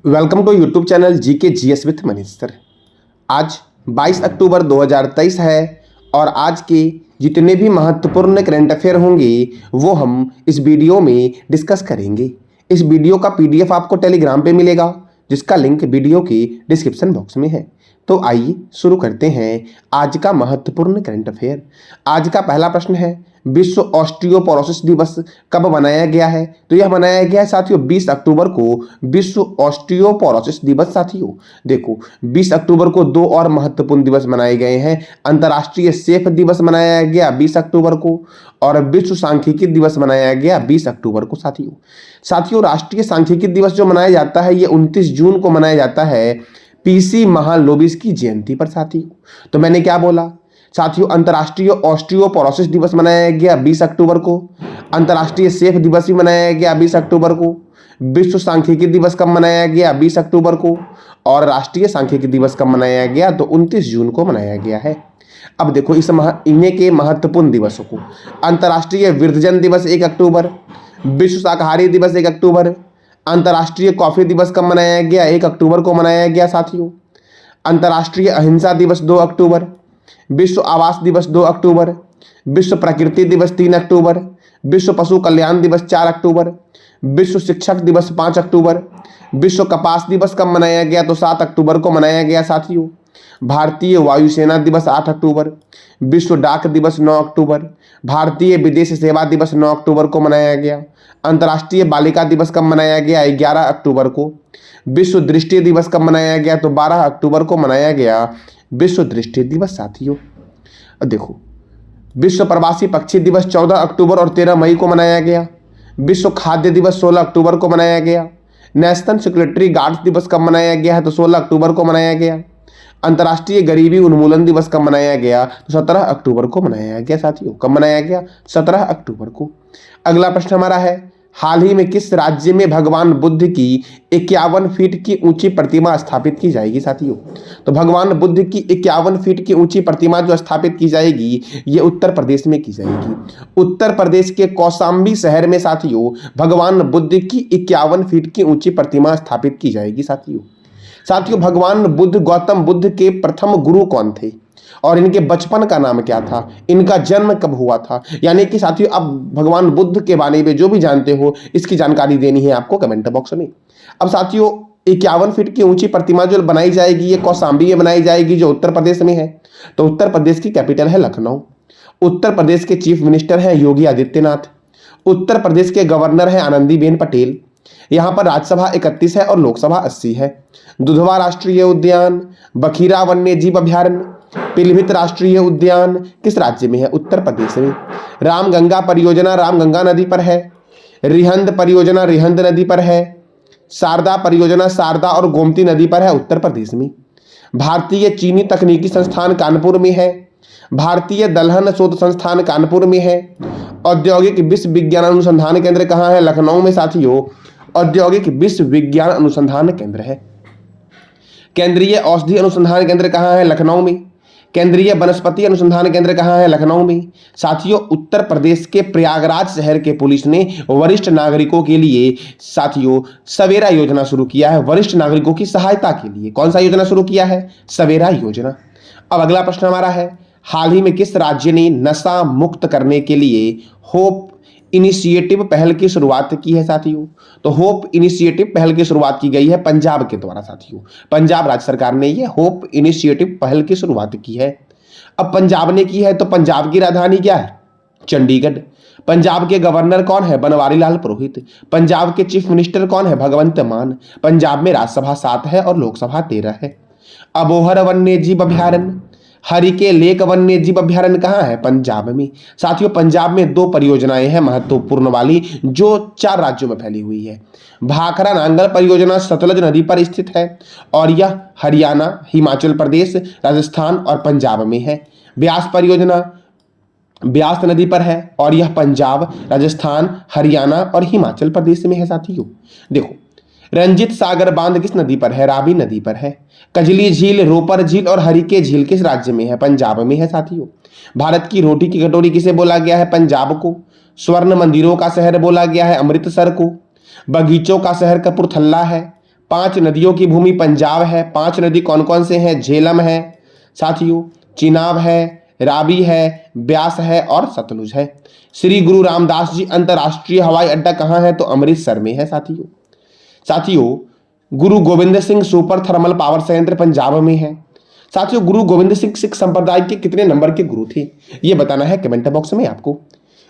Welcome to YouTube channel GK GS with Manish sir. आज 22 अक्टूबर 2023 है और आज के जितने भी महत्वपूर्ण करंट अफेयर होंगे वो हम इस वीडियो में डिस्कस करेंगे। इस वीडियो का पीडीएफ आपको टेलीग्राम पे मिलेगा जिसका लिंक वीडियो के डिस्क्रिप्शन बॉक्स में है। तो आइए शुरू करते हैं आज का महत्वपूर्ण करंट अफेयर। आज का पहला प्रश्न है, विश्व ऑस्टियोपोरोसिस दिवस कब मनाया गया है? तो यह मनाया गया है साथियों 20 अक्टूबर को विश्व ऑस्टियोपोरोसिस दिवस। साथियों देखो 20 अक्टूबर को दो और महत्वपूर्ण दिवस मनाए गए हैं। अंतर्राष्ट्रीय सेफ दिवस मनाया गया 20 अक्टूबर को और विश्व सांख्यिकी दिवस मनाया गया 20 अक्टूबर को। साथियों राष्ट्रीय सांख्यिकी दिवस जो मनाया जाता है ये 29 जून को मनाया जाता है पीसी महालोबिस की जयंती पर। साथियों तो मैंने क्या बोला साथियों, अंतर्राष्ट्रीय ऑस्टियोपोरोसिस दिवस मनाया गया 20 अक्टूबर को, अंतर्राष्ट्रीय सेफ दिवस भी मनाया गया 20 अक्टूबर को, विश्व सांख्यिकी दिवस कब मनाया गया 20 अक्टूबर को और राष्ट्रीय सांख्यिकी दिवस कब मनाया गया तो 29 जून को मनाया गया है। अब देखो इन्हें के महत्वपूर्ण दिवसों को, अंतर्राष्ट्रीय वृद्धजन दिवस 1 अक्टूबर, विश्व शाकाहारी दिवस 1 अक्टूबर, अंतर्राष्ट्रीय कॉफी दिवस कब मनाया गया 1 अक्टूबर को मनाया गया साथियों, अंतर्राष्ट्रीय अहिंसा दिवस 2 अक्टूबर, विश्व आवास दिवस 2 अक्टूबर, विश्व प्रकृति दिवस 3 अक्टूबर, विश्व पशु कल्याण दिवस 4 अक्टूबर, विश्व शिक्षक दिवस 5 अक्टूबर, विश्व कपास दिवस कब मनाया गया तो 7 अक्टूबर को मनाया गया साथियों, भारतीय वायुसेना दिवस 8 अक्टूबर, विश्व डाक दिवस 9 अक्टूबर, भारतीय विदेश सेवा दिवस 9 अक्टूबर को मनाया गया, अंतर्राष्ट्रीय बालिका दिवस कब मनाया गया 11 अक्टूबर को, विश्व दृष्टि दिवस कब मनाया गया तो 12 अक्टूबर को मनाया गया विश्व दृष्टि दिवस। साथियों देखो विश्व प्रवासी पक्षी दिवस 14 अक्टूबर और 13 मई को मनाया गया, विश्व खाद्य दिवस 16 अक्टूबर को मनाया गया, नेशनल सिक्योरिटी गार्ड्स दिवस कब मनाया गया है तो 16 अक्टूबर को मनाया गया, अंतर्राष्ट्रीय गरीबी उन्मूलन दिवस कब मनाया गया तो 17 अक्टूबर को मनाया गया। साथियों कब मनाया गया 17 अक्टूबर को। अगला प्रश्न हमारा है, हाल ही में किस राज्य में भगवान बुद्ध की 51 फीट की ऊंची प्रतिमा स्थापित की जाएगी? साथियों तो भगवान बुद्ध की 51 फीट की ऊंची प्रतिमा जो स्थापित की जाएगी ये उत्तर प्रदेश में की जाएगी। उत्तर प्रदेश के कौशाम्बी शहर में साथियों भगवान बुद्ध की 51 फीट की ऊंची प्रतिमा स्थापित की जाएगी। साथियों भगवान बुद्ध गौतम बुद्ध के प्रथम गुरु कौन थे और इनके बचपन का नाम क्या था, इनका जन्म कब हुआ था? यानी कि साथियों अब भगवान बुद्ध के बारे में जो भी जानते हो इसकी जानकारी देनी है आपको कमेंट बॉक्स में। अब साथियों 51 फीट की ऊंची प्रतिमा जो बनाई जाएगी ये कौशाम्बी में बनाई जाएगी जो उत्तर प्रदेश में है। तो उत्तर प्रदेश की कैपिटल है लखनऊ। उत्तर प्रदेश के चीफ मिनिस्टर हैं योगी आदित्यनाथ। उत्तर प्रदेश के गवर्नर हैं आनंदीबेन पटेल। यहाँ पर राज्यसभा 31 है और लोकसभा 80 है। दुधवा राष्ट्रीय उद्यान, बखीरा वन्य जीव अभ्यारण्य, पीलीभीत राष्ट्रीय उद्यान किस राज्य में है? उत्तर प्रदेश में। रामगंगा परियोजना रामगंगा नदी पर है। रिहंद परियोजना रिहंद नदी पर है। शारदा परियोजना शारदा और गोमती नदी पर है उत्तर प्रदेश में। भारतीय चीनी तकनीकी संस्थान कानपुर में है। भारतीय दलहन शोध संस्थान कानपुर में है। औद्योगिक विश्व विज्ञान अनुसंधान केंद्र कहाँ है? लखनऊ में साथियों औद्योगिक विश्व विज्ञान अनुसंधान केंद्र है। केंद्रीय औषधि अनुसंधान केंद्र कहाँ है? लखनऊ में। केंद्रीय वनस्पति अनुसंधान केंद्र कहाँ है? लखनऊ में। साथियों उत्तर प्रदेश के प्रयागराज शहर के पुलिस ने वरिष्ठ नागरिकों के लिए साथियों सवेरा योजना शुरू किया है। वरिष्ठ नागरिकों की सहायता के लिए कौन सा योजना शुरू किया है? सवेरा योजना। अब अगला प्रश्न हमारा है, हाल ही में किस राज्य ने नशा मुक्त करने के लिए होप इनिशिएटिव पहल की शुरुआत की है? साथियों तो होप इनिशिएटिव पहल की शुरुआत की गई है पंजाब के द्वारा। साथियों पंजाब राज्य सरकार ने ये होप इनिशिएटिव पहल की शुरुआत की है। अब पंजाब ने की है तो पंजाब की राजधानी क्या है? चंडीगढ़। पंजाब के गवर्नर कौन है? बनवारी लाल पुरोहित। पंजाब के चीफ मिनिस्टर कौन है? भगवंत मान। पंजाब में राज्यसभा 7 है और लोकसभा 13 है। अबोहर वन्य जीव अभ्यारण्य, हरिके लेक वन्य जीव अभ्यारण्य कहाँ है? पंजाब में। साथियों पंजाब में 2 परियोजनाएं हैं महत्वपूर्ण वाली जो 4 राज्यों में फैली हुई है। भाखड़ा नांगल परियोजना सतलज नदी पर स्थित है और यह हरियाणा, हिमाचल प्रदेश, राजस्थान और पंजाब में है। ब्यास परियोजना ब्यास नदी पर है और यह पंजाब, राजस्थान, हरियाणा और हिमाचल प्रदेश में है। साथियों देखो रंजित सागर बांध किस नदी पर है? रावी नदी पर है। कजली झील, रोपर झील और हरिके झील किस राज्य में है? पंजाब में है। साथियों भारत की रोटी की कटोरी किसे बोला गया है? पंजाब को। स्वर्ण मंदिरों का शहर बोला गया है अमृतसर को। बगीचों का शहर कपूरथला है। 5 नदियों की भूमि पंजाब है। 5 नदी कौन कौन से हैं? झेलम है साथियों, चिनाब है, रावी है, ब्यास है और सतलुज है। श्री गुरु रामदास जी अंतरराष्ट्रीय हवाई अड्डा कहाँ है? तो अमृतसर में है साथियों। साथियों, गुरु Govind Singh super thermal power संयंत्र पंजाब में है। साथियों, गुरु गोविंद सिंह सिख संप्रदाय के कितने नंबर के गुरु थे? यह बताना है कमेंट बॉक्स में आपको।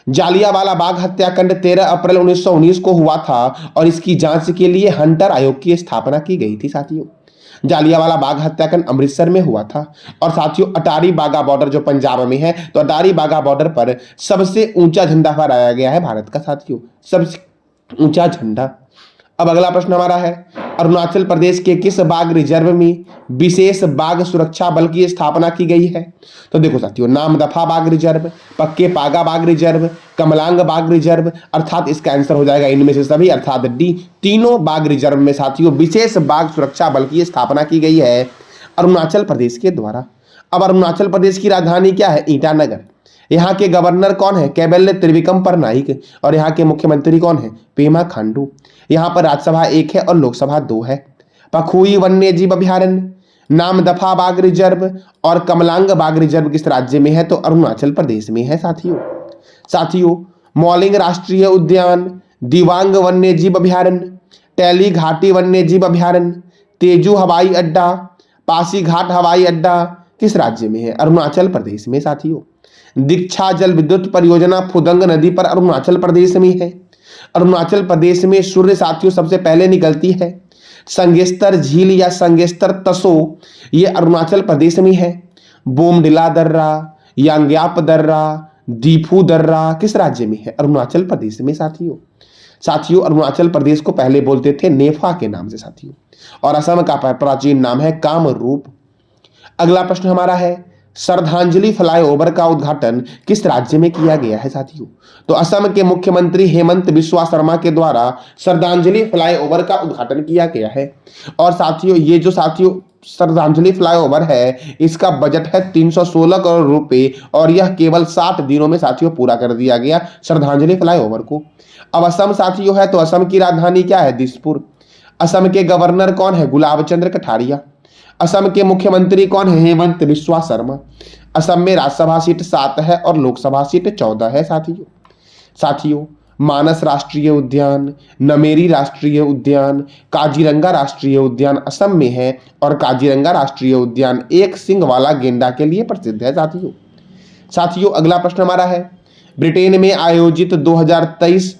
जालियांवाला बाग हत्याकांड 13 अप्रैल 1919 को हुआ था और इसकी जांच के लिए हंटर आयोग की स्थापना की गई थी साथियों। जालियांवाला बाग हत्याकांड अमृतसर में हुआ था। और साथियों, अटारी बागा बॉर्डर जो पंजाब में है, तो अटारी बागा बॉर्डर पर सबसे ऊंचा झंडा फहराया गया है भारत का साथियों, सबसे ऊंचा झंडा। अब अगला प्रश्न हमारा है, अरुणाचल प्रदेश के किस बाघ रिजर्व में विशेष बाघ सुरक्षा बल की स्थापना की गई है? तो देखो साथियों, नामदफा बाघ रिजर्व, पक्के पागा बाघ रिजर्व, कमलांग बाघ रिजर्व, अर्थात इसका आंसर हो जाएगा इनमें से सभी, अर्थात डी। तीनों बाघ रिजर्व में साथियों विशेष बाघ सुरक्षा बल की स्थापना की गई है अरुणाचल प्रदेश के द्वारा। अब अरुणाचल प्रदेश की राजधानी क्या है? ईटानगर। यहाँ के गवर्नर कौन है? कैबल्य त्रिविक्रम परनाइक। और यहाँ के मुख्यमंत्री कौन है? पेमा खांडू। यहाँ पर राज्यसभा 1 है और लोकसभा 2 है। पखुई वन्यजीव अभयारण्य, नामदफा बाघ रिजर्व और कमलांग बाघ रिजर्व किस राज्य में है? तो अरुणाचल प्रदेश में है साथियों, मौलिंग राष्ट्रीय उद्यान, दिवांग वन्यजीव अभयारण्य, टैली घाटी वन्यजीव अभयारण्य, तेजू हवाई अड्डा, पासीघाट हवाई अड्डा किस राज्य में है? अरुणाचल प्रदेश में साथियों। दीक्षा जल विद्युत परियोजना फुदंग नदी पर अरुणाचल प्रदेश में है। अरुणाचल प्रदेश में सूर्य साथियों सबसे पहले निकलती है। संगेस्तर झील या संगेस्तर तसो ये अरुणाचल प्रदेश में है। बोमडिला दर्रा, यांग्याप दर्रा, दीफू दर्रा किस राज्य में है? अरुणाचल प्रदेश में साथियों, अरुणाचल प्रदेश को पहले बोलते थे नेफा के नाम से साथियों, और असम का प्राचीन नाम है कामरूप। अगला प्रश्न हमारा है, श्रद्धांजलि फ्लाईओवर का उद्घाटन किस राज्य में किया गया है साथियों? तो असम के मुख्यमंत्री हेमंत बिस्वा शर्मा के द्वारा श्रद्धांजलि फ्लाईओवर का उद्घाटन किया गया है। और साथियों, ये जो साथियों श्रद्धांजलि फ्लाईओवर है, इसका बजट है 316 करोड़ रुपए और यह केवल 60 दिनों में साथियों पूरा कर दिया गया श्रद्धांजलि फ्लाईओवर को। अब असम साथियों है, तो असम की राजधानी क्या है? दिसपुर। असम के गवर्नर कौन है? गुलाब चंद्र कटारिया। असम के मुख्यमंत्री कौन है? हेमंत बिस्वा शर्मा। असम में राज्यसभा सीट 7 है और लोकसभा सीट 14 है साथियों, मानस राष्ट्रीय उद्यान, नमेरी राष्ट्रीय उद्यान, काजीरंगा राष्ट्रीय उद्यान असम में है और काजीरंगा राष्ट्रीय उद्यान एक सींग वाला गेंडा के लिए प्रसिद्ध है साथियों, अगला प्रश्न हमारा है, ब्रिटेन में आयोजित 2023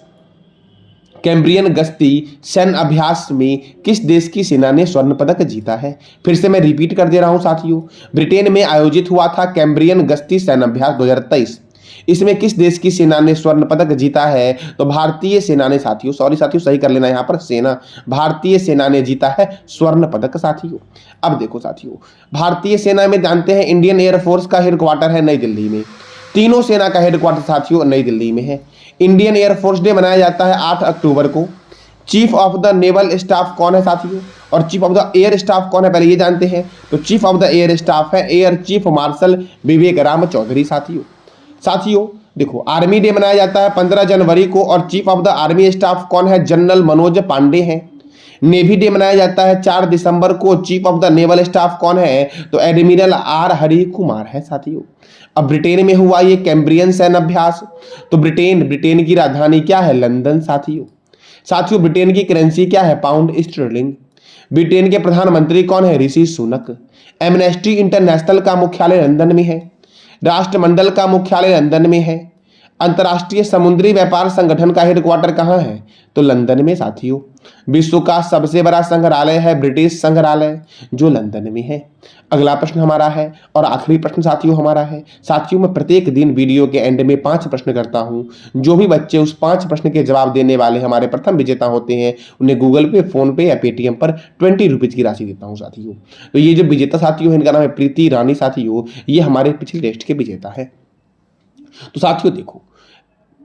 कैम्ब्रियन गश्ती सैन्य अभ्यास में किस देश की सेना ने स्वर्ण पदक जीता है? फिर से मैं रिपीट कर दे रहा हूं साथियों, ब्रिटेन में आयोजित हुआ था कैम्ब्रियन गश्ती सैन्य अभ्यास 2023। इसमें किस देश की सेना ने स्वर्ण पदक जीता है? तो भारतीय सेना ने साथियों सही कर लेना, यहां पर सेना, भारतीय सेना ने जीता है स्वर्ण पदक साथियों। अब देखो साथियों, भारतीय सेना में जानते हैं इंडियन एयरफोर्स का हेडक्वार्टर है नई दिल्ली में। तीनों सेना का हेडक्वार्टर साथियों नई दिल्ली में है। इंडियन एयरफोर्स डे मनाया जाता है 8 अक्टूबर को। Chief of the naval staff कौन है साथियों? और chief of the air staff कौन है पहले ये जानते हैं। तो chief of the air staff है एयर चीफ मार्शल विवेक राम चौधरी साथियों देखो, आर्मी डे मनाया जाता है 15 जनवरी को और chief of the army staff कौन है? जनरल मनोज पांडे हैं। नेवी डे मनाया जाता है 4 दिसंबर को, chief of the naval staff कौन है? तो एडमिरल आर हरि कुमार है साथियों। अब ब्रिटेन में हुआ ये कैम्ब्रियन सैन्य अभ्यास, तो ब्रिटेन की राजधानी क्या है? लंदन साथियों ब्रिटेन की करेंसी क्या है? Pound sterling. ब्रिटेन के प्रधानमंत्री कौन है? ऋषि सुनक। एमनेस्टी इंटरनेशनल का मुख्यालय लंदन में है। राष्ट्रमंडल का मुख्यालय लंदन में है। अंतर्राष्ट्रीय समुद्री व्यापार संगठन का हेडक्वार्टर कहाँ है? तो लंदन में साथियों। विश्व का सबसे बड़ा संग्रहालय है ब्रिटिश संग्रहालय जो लंदन में है। अगला प्रश्न हमारा है और आखिरी प्रश्न साथियों हमारा है। साथियों, मैं प्रत्येक दिन वीडियो के एंड में 5 प्रश्न करता हूं। जो भी बच्चे उस 5 प्रश्न के जवाब देने वाले हमारे प्रथम विजेता होते हैं, उन्हें गूगल पे, फोन पे या पेटीएम पर 20 रुपीज की राशि देता हूं साथियों। तो ये जो विजेता साथियों है, इनका नाम है प्रीति रानी साथियों। ये हमारे पिछले टेस्ट के विजेता है। तो साथियों देखो,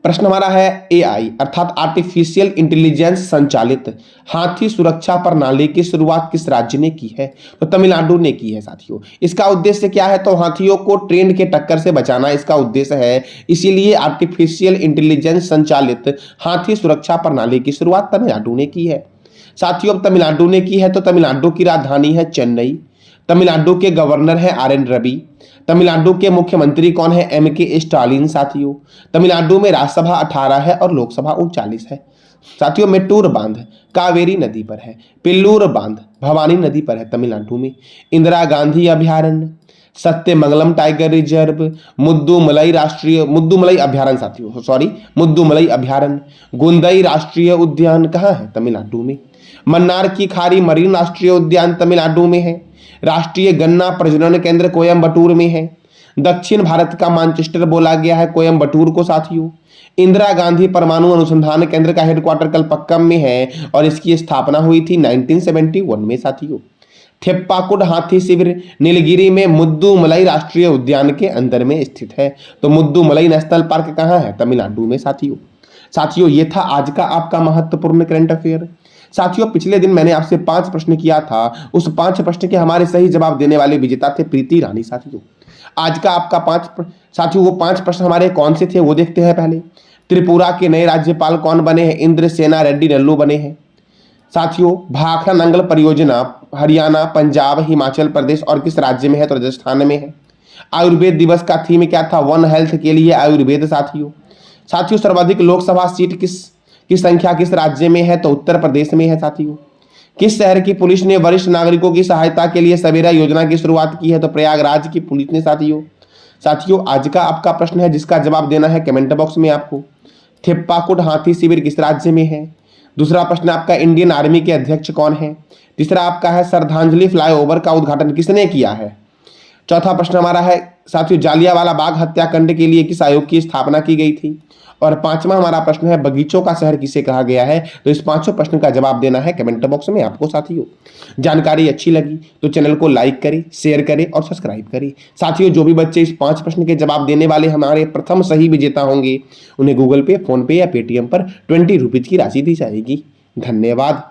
प्रश्न हमारा है एआई अर्थात आर्टिफिशियल इंटेलिजेंस संचालित हाथी सुरक्षा प्रणाली की शुरुआत किस राज्य ने की है? तो तमिलनाडु ने की है साथियों। इसका उद्देश्य क्या है? तो हाथियों को ट्रेन के टक्कर से बचाना इसका उद्देश्य है, इसीलिए आर्टिफिशियल इंटेलिजेंस संचालित हाथी सुरक्षा प्रणाली की शुरुआत तमिलनाडु ने की है। साथियों अब तमिलनाडु ने की है, तो तमिलनाडु की राजधानी है चेन्नई। तमिलनाडु के गवर्नर है RN रवि। तमिलनाडु के मुख्यमंत्री कौन है? MK Stalin. साथियों तमिलनाडु में राज्यसभा 18 है और लोकसभा 39 है। साथियों मेट्टूर बांध कावेरी नदी पर है। पिल्लूर बांध भवानी नदी पर है तमिलनाडु में। इंदिरा गांधी अभयारण्य, सत्यमंगलम टाइगर रिजर्व, मुद्दुमलई अभयारण्य, साथियों सॉरी मुद्दुमलई अभयारण्य, गुंदई राष्ट्रीय उद्यान कहाँ है? तमिलनाडु में। मन्नार की खाड़ी मरीन राष्ट्रीय उद्यान तमिलनाडु में है। राष्ट्रीय गन्ना प्रजनन केंद्र कोयम्बटूर में है। दक्षिण भारत का मैनचेस्टर बोला गया है कोयम्बटूर को। साथियों इंदिरा गांधी परमाणु अनुसंधान केंद्र का हेडक्वार्टर कलपक्कम में है और इसकी स्थापना हुई थी 1971 में। साथियों थेप्पाकुड हाथी शिविर नीलगिरी में मुद्दुमलई राष्ट्रीय उद्यान के अंदर में स्थित है। तो मुद्दुमलई नेशनल पार्क कहाँ है? तमिलनाडु में। साथियों ये था आज का आपका महत्वपूर्ण करंट अफेयर। साथियों पिछले दिन मैंने आपसे 5 प्रश्न किया था, उस 5 प्रश्न के हमारे सही जवाब देने वाले विजेता थे प्रीति रानी। साथियों आज का आपका साथियों वो 5 प्रश्न हमारे कौन से थे वो देखते हैं पहले। त्रिपुरा के नए राज्यपाल कौन बने हैं? इंद्रसेना रेड्डी नल्लू बने हैं। साथियों भाखड़ा नंगल परियोजना हरियाणा, पंजाब, हिमाचल प्रदेश और किस राज्य में है? तो राजस्थान में है। आयुर्वेद दिवस का थीम क्या था? वन हेल्थ के लिए आयुर्वेद। साथियों सर्वाधिक लोकसभा सीट की संख्या किस राज्य में है? तो उत्तर प्रदेश में है। साथियों किस शहर की पुलिस ने वरिष्ठ नागरिकों की सहायता के लिए सवेरा योजना की शुरुआत की है? तो प्रयागराज की पुलिस ने। साथियों आज का आपका प्रश्न है जिसका जवाब देना है कमेंट बॉक्स में आपको। थेप्पाकुड हाथी शिविर किस राज्य में है? दूसरा प्रश्न आपका इंडियन आर्मी के अध्यक्ष कौन है? तीसरा आपका है श्रद्धांजलि फ्लाईओवर का उद्घाटन किसने किया है? चौथा प्रश्न हमारा है साथियों जालियांवाला बाग हत्याकांड के लिए किस आयोग की स्थापना की गई थी? और 5वां हमारा प्रश्न है बगीचों का शहर किसे कहा गया है? तो इस 5 प्रश्न का जवाब देना है कमेंट बॉक्स में आपको। साथियों जानकारी अच्छी लगी तो चैनल को लाइक करें, शेयर करें और सब्सक्राइब करें। साथियों जो भी बच्चे इस 5 प्रश्न के जवाब देने वाले हमारे प्रथम सही विजेता होंगे उन्हें गूगल पे, फोन पे या पेटीएम पर 20 रुपीज की राशि दी जाएगी। धन्यवाद।